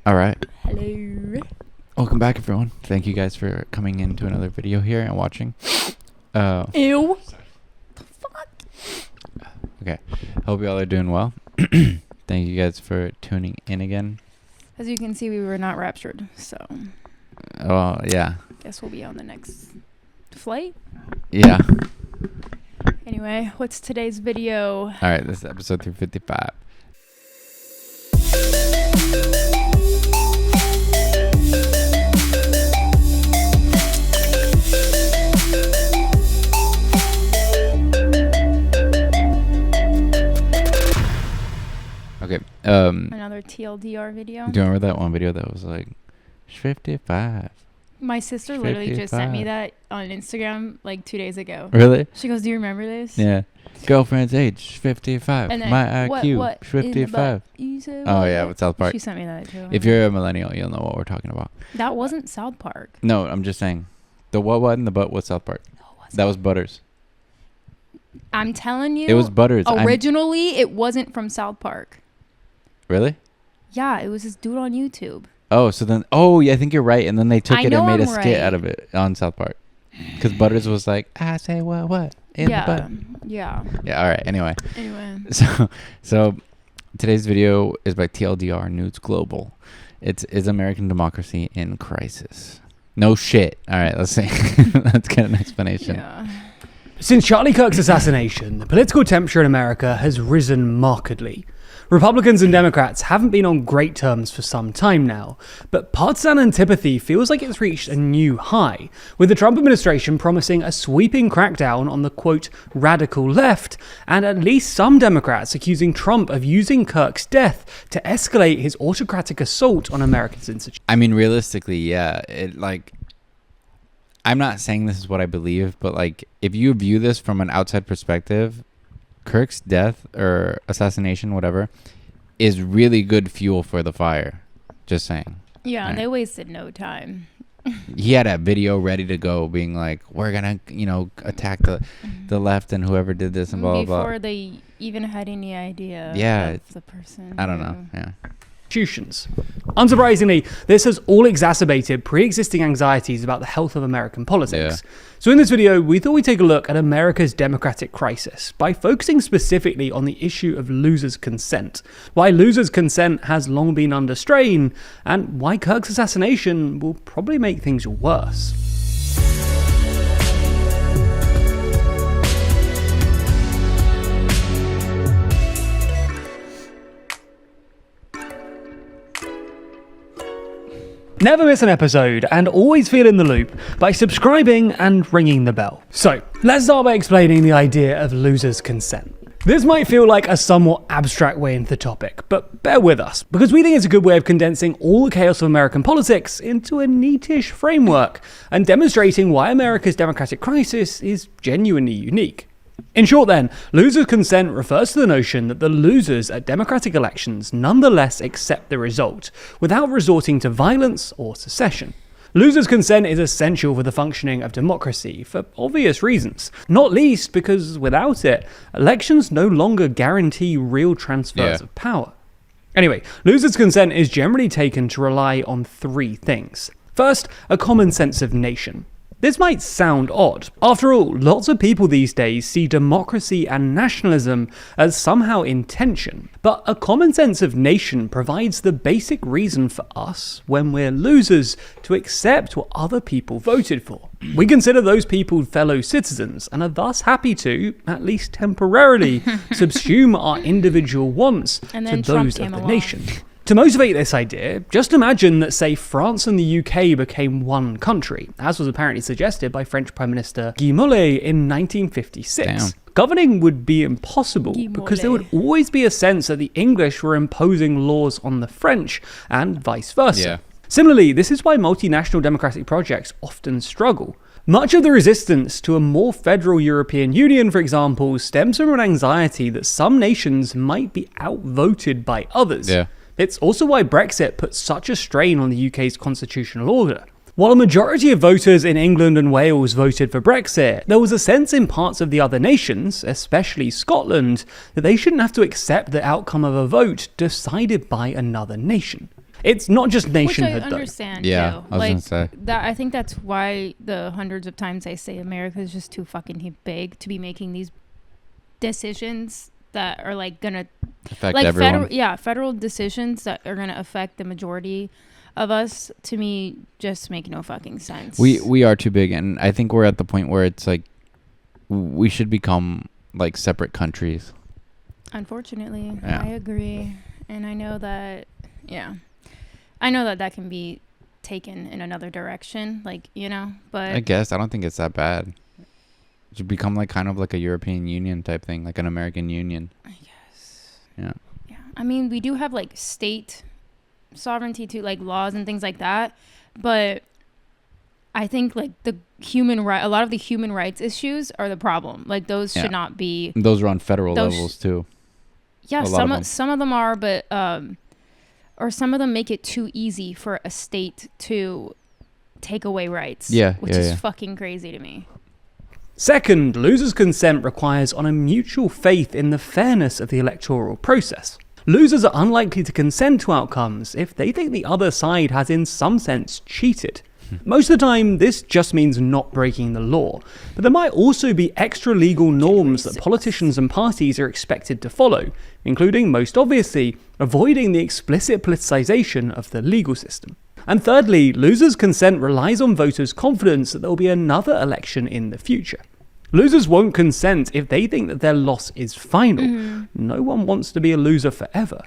All right. Hello. Welcome back, everyone. Thank you guys for coming into another video here and watching. Ew. The fuck? Okay. Hope you all are doing well. Thank you guys for tuning in again. As you can see, we were not raptured, so Oh, yeah. guess we'll be on the next flight. Yeah. Anyway, what's today's video? All right. This is episode 355. Okay. Another TLDR video. Do you remember that one video that was like 55? My sister literally just sent 55. me that on Instagram like 2 days ago. Really? She goes, "Do you remember this?" Yeah. Girlfriend's age 55. And then, My IQ what in the 55. butt? You said Oh what? yeah, with South Park. She sent me that too. If you're a millennial, you'll know what we're talking about. That wasn't South Park. No, I'm just saying. The what in the butt was South Park. No, it wasn't. That was Butters. I'm telling you. It was Butters. Originally, it wasn't from South Park. Really? Yeah, it was this dude on YouTube. Oh, so then, yeah, I think you're right. And then they took I it and know made a I'm skit right. out of it on South Park. Because Butters was like, I say what? In the butt. Yeah. Yeah, all right. Anyway. Anyway. So today's video is by TLDR News Global. Is American democracy in crisis? No shit. All right, let's see. Let's get an explanation. Yeah. Since Charlie Kirk's assassination, the political temperature in America has risen markedly. Republicans and Democrats haven't been on great terms for some time now, but partisan antipathy feels like it's reached a new high, with the Trump administration promising a sweeping crackdown on the, quote, radical left, and at least some Democrats accusing Trump of using Kirk's death to escalate his autocratic assault on Americans' institutions. I mean, realistically, yeah. I'm not saying this is what I believe, but like, if you view this from an outside perspective, Kirk's death or assassination, whatever, is really good fuel for the fire. Just saying. Yeah, Right. they wasted no time. He had a video ready to go, being like, "We're gonna, attack the left and whoever did this and blah blah blah." Before they even had any idea Yeah, of the person. I don't know. Yeah. Unsurprisingly, this has all exacerbated pre-existing anxieties about the health of American politics. Yeah. So in this video, we thought we'd take a look at America's democratic crisis by focusing specifically on the issue of losers' consent, why losers' consent has long been under strain, and why Kirk's assassination will probably make things worse. Never miss an episode and always feel in the loop by subscribing and ringing the bell. So, let's start by explaining the idea of losers' consent. This might feel like a somewhat abstract way into the topic, but bear with us, because we think it's a good way of condensing all the chaos of American politics into a neatish framework and demonstrating why America's democratic crisis is genuinely unique. In short then, losers' consent refers to the notion that the losers at democratic elections nonetheless accept the result, without resorting to violence or secession. Losers' consent is essential for the functioning of democracy for obvious reasons, not least because without it, elections no longer guarantee real transfers of power. Anyway, losers' consent is generally taken to rely on three things. First, a common sense of nation. This might sound odd. After all, lots of people these days see democracy and nationalism as somehow in tension. But a common sense of nation provides the basic reason for us, when we're losers, to accept what other people voted for. We consider those people fellow citizens and are thus happy to, at least temporarily, subsume our individual wants And to then Trump those of came the along. nation. To motivate this idea, just imagine that, say, France and the UK became one country, as was apparently suggested by French Prime Minister Guy Mollet in 1956. Damn. Governing would be impossible Guy because there would Mollet. always be a sense that the English were imposing laws on the French and vice versa. Yeah. Similarly, this is why multinational democratic projects often struggle. Much of the resistance to a more federal European Union, for example, stems from an anxiety that some nations might be outvoted by others. Yeah. It's also why Brexit put such a strain on the UK's constitutional order. While a majority of voters in England and Wales voted for Brexit, there was a sense in parts of the other nations, especially Scotland, that they shouldn't have to accept the outcome of a vote decided by another nation. It's not just Which nationhood, I though. understand, Yeah, too. I was gonna say. That, I think that's why the hundreds of times I say America is just too fucking big to be making these decisions that are, like, gonna... Affect like, everyone. federal decisions that are gonna affect the majority of us, to me, just make no fucking sense. We are too big, and I think we're at the point where it's like we should become like separate countries. Unfortunately, Yeah. I agree. And I know that, I know that that can be taken in another direction, like, but I guess I don't think it's that bad. It should become like kind of like a European Union type thing, like an American Union. I guess. Yeah. Yeah. I mean, we do have, like, state sovereignty too, like laws and things like that. But I think, like, a lot of the human rights issues are the problem. Like, those should not be... Those are on federal Those levels too. Yeah, A lot of them. some of them are, but or some of them make it too easy for a state to take away rights. Yeah, which yeah, is yeah. fucking crazy to me. Second, losers' consent requires on a mutual faith in the fairness of the electoral process. Losers are unlikely to consent to outcomes if they think the other side has in some sense cheated. Most of the time, this just means not breaking the law, but there might also be extra legal norms that politicians and parties are expected to follow, including, most obviously, avoiding the explicit politicization of the legal system. And thirdly, losers' consent relies on voters' confidence that there will be another election in the future. Losers won't consent if they think that their loss is final. No one wants to be a loser forever.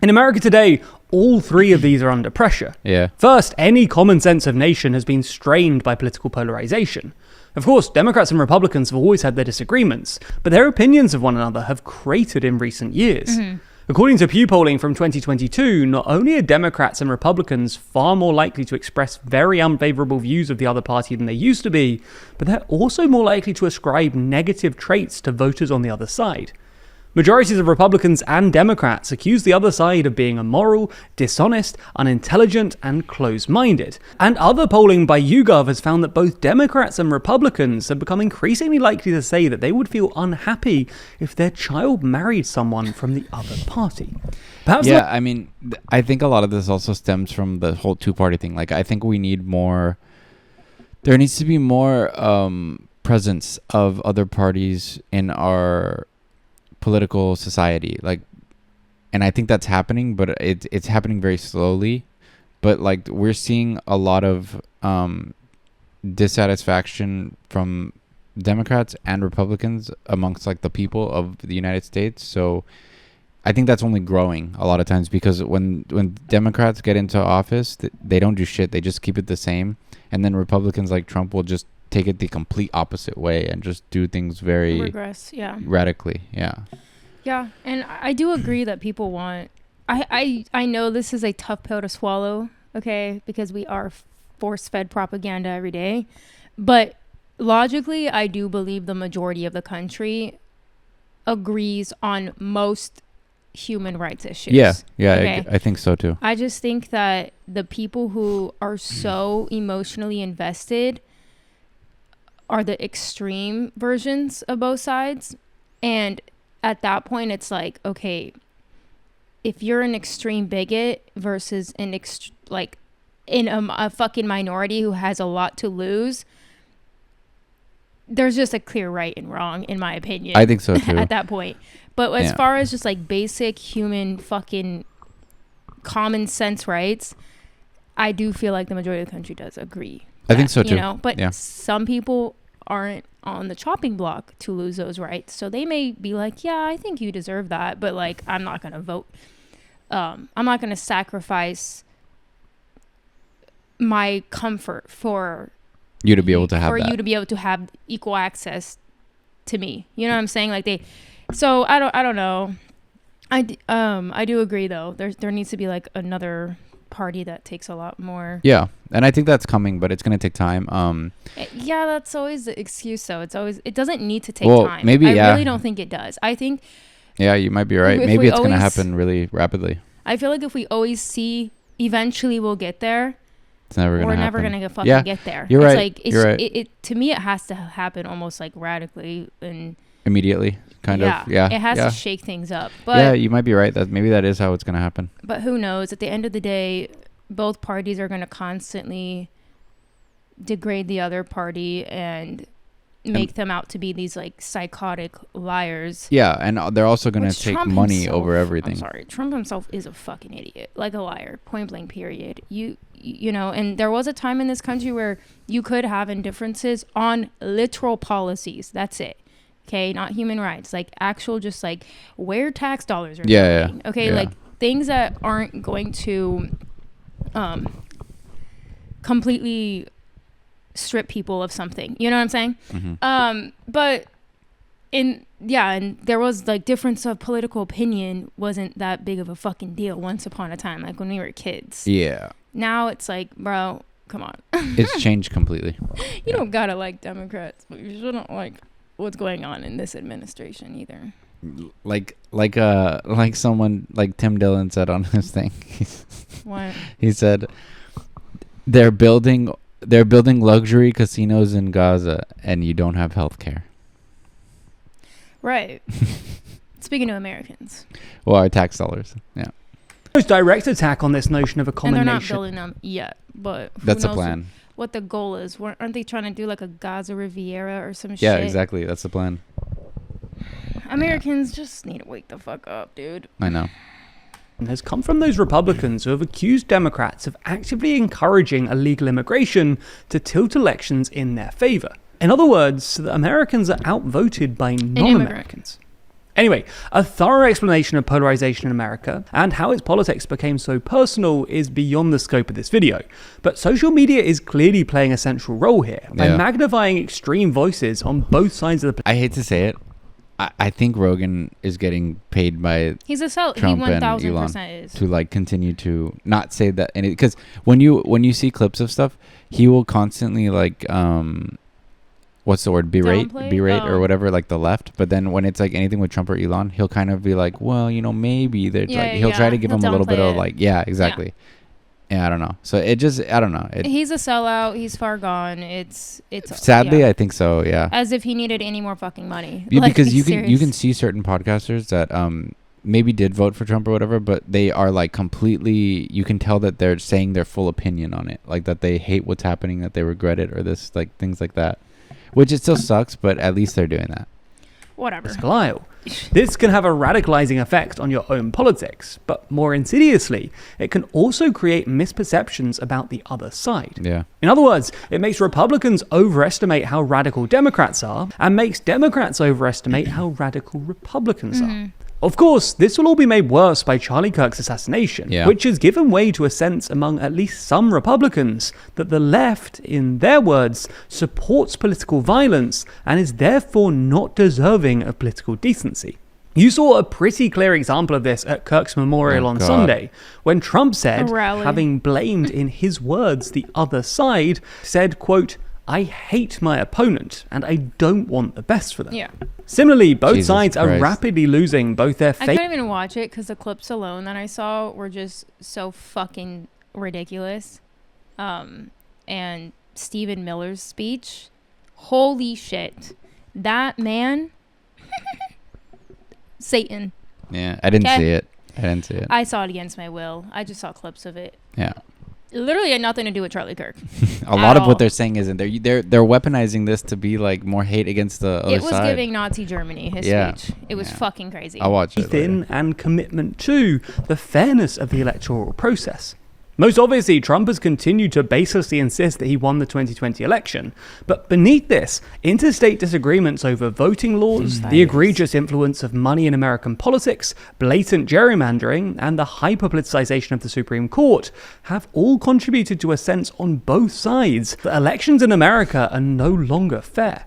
In America today, all three of these are under pressure. Yeah. First, any common sense of nation has been strained by political polarization. Of course, Democrats and Republicans have always had their disagreements, but their opinions of one another have cratered in recent years. According to Pew polling from 2022, not only are Democrats and Republicans far more likely to express very unfavorable views of the other party than they used to be, but they're also more likely to ascribe negative traits to voters on the other side. Majorities of Republicans and Democrats accuse the other side of being immoral, dishonest, unintelligent, and close-minded. And other polling by YouGov has found that both Democrats and Republicans have become increasingly likely to say that they would feel unhappy if their child married someone from the other party. Perhaps Yeah, I mean, I think a lot of this also stems from the whole two-party thing. Like, I think we need more... There needs to be more presence of other parties in our political society, like, and I think that's happening, but it's happening very slowly. But like, we're seeing a lot of dissatisfaction from Democrats and Republicans amongst like the people of the United States. So I think that's only growing a lot of times, because when Democrats get into office, they don't do shit. They just keep it the same, and then Republicans like Trump will just take it the complete opposite way and just do things very Regress, radically. Yeah, and I do agree that people want... I know this is a tough pill to swallow, okay, because we are force-fed propaganda every day, but logically, I do believe the majority of the country agrees on most human rights issues. yeah, Okay. I think so too. I just think that the people who are so emotionally invested are the extreme versions of both sides. And at that point, it's like, okay, if you're an extreme bigot versus a fucking minority who has a lot to lose, there's just a clear right and wrong, in my opinion. I think so too. At that point. But as Yeah. far as just like basic human fucking common sense rights, I do feel like the majority of the country does agree. I think so too. But Yeah. some people aren't on the chopping block to lose those rights. So they may be like, yeah, I think you deserve that, but like, I'm not going to vote. I'm not going to sacrifice my comfort for You to be able to have for that. you to be able to have equal access to me. You know what I'm saying? Like so I don't know. I do agree though. There needs to be like another party that takes a lot more. Yeah, and I think that's coming, but it's gonna take time. Yeah, that's always the excuse though. It doesn't need to take Well, time. maybe, I yeah. really don't think it does. I think Yeah, you might be right. If Maybe we it's gonna always- happen really rapidly. I feel like if we always see eventually we'll get there, It's never gonna we're happen. never gonna Yeah, get there. you're It's right. like You're right. to me it has to happen almost like radically, and immediately, kind of. Yeah, It has yeah. to shake things up. But Yeah, you might be right. That is how it's gonna happen. But who knows? At the end of the day, both parties are going to constantly degrade the other party and make them out to be these like psychotic liars. Yeah, and they're also gonna Which take Trump money himself- over everything. I'm sorry, Trump himself is a fucking idiot, like a liar, point blank. Period. You know, and there was a time in this country where you could have indifferences on literal policies. That's it. Okay, not human rights, like actual, just like where tax dollars are going. Okay, yeah. like things that aren't going to completely strip people of something. You know what I'm saying? Mm-hmm. But and there was like difference of political opinion wasn't that big of a fucking deal once upon a time, like when we were kids. Yeah, Now it's like, bro, come on. it's changed completely. You don't gotta like Democrats, but you shouldn't like what's going on in this administration either. Like someone like Tim Dillon said on his thing. What? He said they're building luxury casinos in Gaza and you don't have health care. Right. Speaking of Americans. Well, our tax dollars. Yeah. Most direct attack on this notion of a And common they're not nation. building them yet, but who That's the knows plan. what the goal is. Aren't they trying to do like a Gaza Riviera or some shit? Yeah, exactly. That's the plan. Americans just need to wake the fuck up, dude. I know. Has come from those Republicans who have accused Democrats of actively encouraging illegal immigration to tilt elections in their favor. In other words, that Americans are outvoted by non-Americans. Anyway, a thorough explanation of polarization in America and how its politics became so personal is beyond the scope of this video. But social media is clearly playing a central role here by magnifying extreme voices on both sides of the... I hate to say it. I think Rogan is getting paid by He's a sell. Trump He and 1000% Elon is. to like continue to not say that, and because when you see clips of stuff, he will constantly like what's the word, berate or whatever, like the left. But then when it's like anything with Trump or Elon, he'll kind of be like, well, maybe they're like, he'll try to give him a little bit of like, exactly. Yeah, I don't know. So I don't know. He's a sellout. He's far gone. It's sadly, I think so. Yeah. As if he needed any more fucking money. Yeah, Like, because be you serious. can see certain podcasters that maybe did vote for Trump or whatever, but they are like completely. You can tell that they're saying their full opinion on it, like that they hate what's happening, that they regret it, or this like things like that. Which it still sucks, but at least they're doing that. Whatever. Lyle. This can have a radicalizing effect on your own politics, but more insidiously, it can also create misperceptions about the other side. Yeah. In other words, it makes Republicans overestimate how radical Democrats are, and makes Democrats overestimate how radical Republicans are. Of course, this will all be made worse by Charlie Kirk's assassination, which has given way to a sense among at least some Republicans that the left, in their words, supports political violence and is therefore not deserving of political decency. You saw a pretty clear example of this at Kirk's memorial on Sunday, when Trump said, having blamed in his words the other side, said, quote, I hate my opponent and I don't want the best for them. Yeah. Similarly, both Jesus sides are Christ. rapidly losing both their I faith. couldn't even watch it because the clips alone that I saw were just so fucking ridiculous. And Stephen Miller's speech, holy shit, that man, Satan. Yeah, I didn't see it. I saw it against my will. I just saw clips of it. Yeah. It literally had nothing to do with Charlie Kirk. A lot of what they're saying isn't. They're weaponizing this to be like more hate against the other side. It was giving Nazi Germany, his speech. It was fucking crazy. I'll watch it in and commitment to the fairness of the electoral process. Most obviously, Trump has continued to baselessly insist that he won the 2020 election. But beneath this, interstate disagreements over voting laws, the egregious influence of money in American politics, blatant gerrymandering, and the hyper-politicization of the Supreme Court have all contributed to a sense on both sides that elections in America are no longer fair.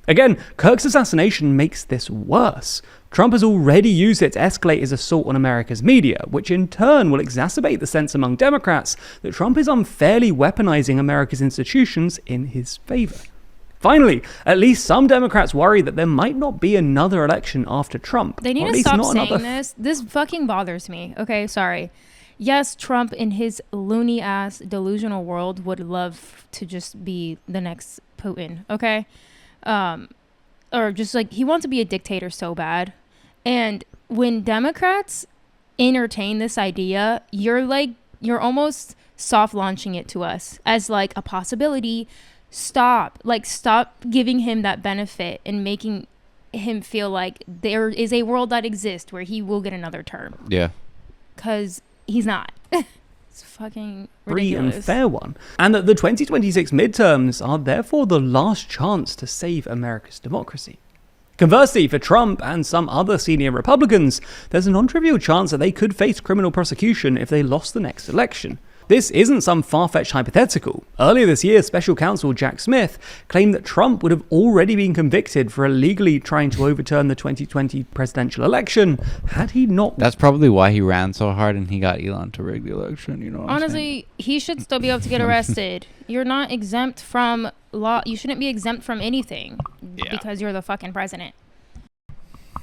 Again, Kirk's assassination makes this worse. Trump has already used it to escalate his assault on America's media, which in turn will exacerbate the sense among Democrats that Trump is unfairly weaponizing America's institutions in his favor. Finally, at least some Democrats worry that there might not be another election after Trump. They need to stop saying this. This fucking bothers me. Okay, sorry. Yes, Trump in his loony ass delusional world would love to just be the next Putin. Okay. or just like he wants to be a dictator so bad. And when Democrats entertain this idea, you're almost soft launching it to us as like a possibility. Stop giving him that benefit and making him feel like there is a world that exists where he will get another term. Yeah. Because he's not. It's fucking Free ridiculous. and fair one. And that the 2026 midterms are therefore the last chance to save America's democracy. Conversely, for Trump and some other senior Republicans, there's a non-trivial chance that they could face criminal prosecution if they lost the next election. This isn't some far-fetched hypothetical. Earlier this year, special counsel Jack Smith claimed that Trump would have already been convicted for illegally trying to overturn the 2020 presidential election had he not... That's probably why he ran so hard and he got Elon to rig the election, you know what I'm saying? Honestly, he should still be able to get arrested. You're not exempt from law. You shouldn't be exempt from anything because you're the fucking president.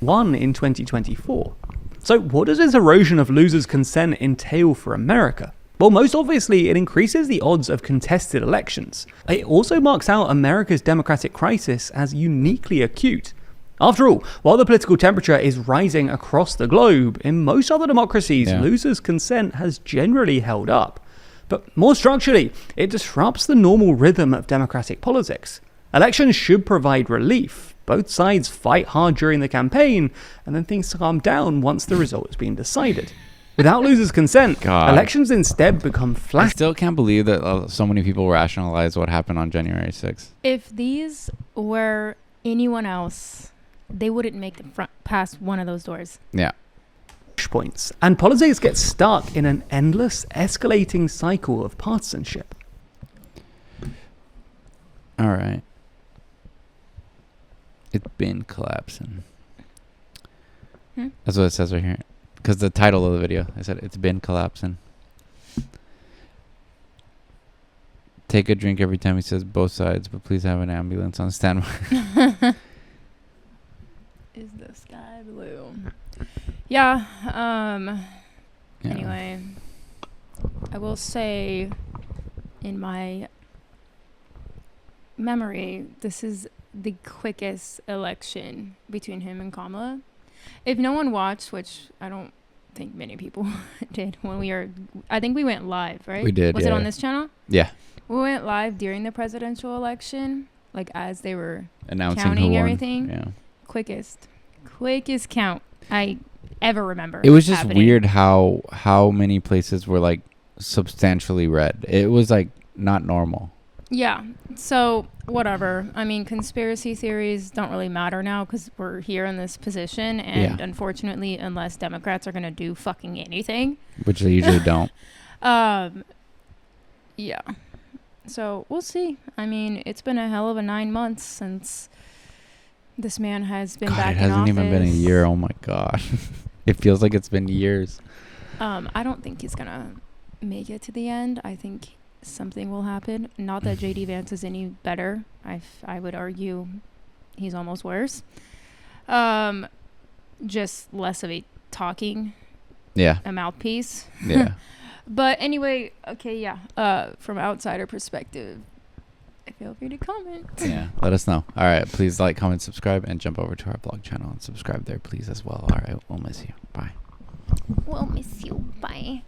Won in 2024. So what does this erosion of losers' consent entail for America? Well, most obviously, it increases the odds of contested elections. It also marks out America's democratic crisis as uniquely acute. After all, while the political temperature is rising across the globe, in most other democracies, losers' consent has generally held up. But more structurally, it disrupts the normal rhythm of democratic politics. Elections should provide relief. Both sides fight hard during the campaign, and then things calm down once the result has been decided. Without losers' consent, elections instead become flat. I still can't believe that so many people rationalize what happened on January 6th. If these were anyone else, they wouldn't make it past one of those doors. Yeah. Points, and politics get stuck in an endless, escalating cycle of partisanship. All right. It's been collapsing. That's what it says right here. Because the title of the video, I said, it's been collapsing. Take a drink every time he says both sides, but please have an ambulance on standby. Is the sky blue? Yeah. Anyway, I will say in my memory, this is the quickest election between him and Kamala. If no one watched, which I don't think many people did when I think we went live, right? We did. Was it on this channel? Yeah. We went live during the presidential election, like as they were announcing counting who won. everything. Yeah. Quickest count I ever remember. It was just happening. weird how many places were like substantially red. It was like not normal. Yeah. So whatever. I mean, conspiracy theories don't really matter now because we're here in this position, and unfortunately, unless Democrats are gonna do fucking anything, which they usually don't. Yeah. So we'll see. I mean, it's been a hell of a 9 months since this man has been back in office. It hasn't even been a year. Oh my gosh. It feels like it's been years. I don't think he's gonna make it to the end. I think something will happen. Not that JD Vance is any better. I would argue he's almost worse. Just less of a talking. Yeah. A mouthpiece. Yeah. But anyway, okay, yeah. From outsider perspective, feel free to comment. Yeah, let us know. All right, please like, comment, subscribe, and jump over to our blog channel and subscribe there, please, as well. All right, we'll miss you. Bye. We'll miss you. Bye.